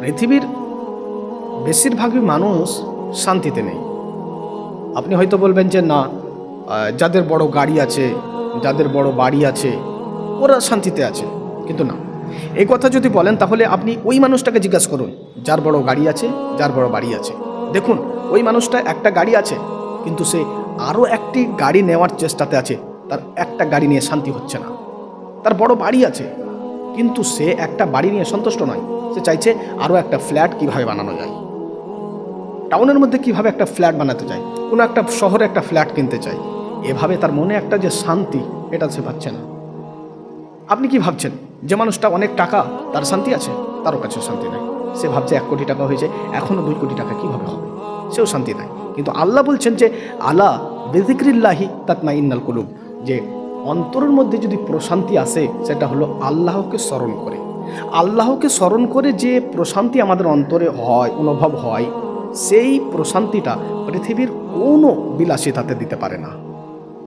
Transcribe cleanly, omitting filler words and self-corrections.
পৃথিবীর বেশিরভাগই মানুষ শান্তিতে নেই। আপনি হয়তো বলবেন যে না, যাদের বড় গাড়ি আছে, যাদের বড় বাড়ি আছে, ওরা শান্তিতে আছে। কিন্তু না, এই কথা যদি বলেন তাহলে আপনি ওই মানুষটাকে জিজ্ঞাসা করুন যার বড় গাড়ি আছে, যার বড় বাড়ি আছে। দেখুন, ওই মানুষটা একটা গাড়ি আছে, কিন্তু সে আরও একটি গাড়ি নেওয়ার চেষ্টাতে আছে। তার একটা গাড়ি নিয়ে শান্তি হচ্ছে না। তার বড় বাড়ি আছে, কিন্তু সে একটা বাড়ি নিয়ে সন্তুষ্ট নয়। সে চাইছে আরও একটা ফ্ল্যাট কীভাবে বানানো যায়, টাউনের মধ্যে কিভাবে একটা ফ্ল্যাট বানাতে চায়, কোনো একটা শহরে একটা ফ্ল্যাট কিনতে চায়। এভাবে তার মনে একটা যে শান্তি, এটা সে পাচ্ছে না। আপনি কি ভাবছেন যে মানুষটা অনেক টাকা, তার শান্তি আছে? তারও কাছে শান্তি নাই। সে ভাবছে 1 কোটি টাকা হয়েছে, এখনও 2 কোটি টাকা কীভাবে হবে, সেও শান্তি নাই। কিন্তু আল্লাহ বলছেন যে আলা বিযিকরিল্লাহি তাতমাইন্নাল কুলুব, যে অন্তরের মধ্যে যদি প্রশান্তি আসে সেটা হলো আল্লাহকে স্মরণ করে। আল্লাহকে স্মরণ করে যে প্রশান্তি আমাদের অন্তরে হয়, অনুভব হয়, সেই প্রশান্তিটা পৃথিবীর কোনো বিলাসিতাতে দিতে পারে না।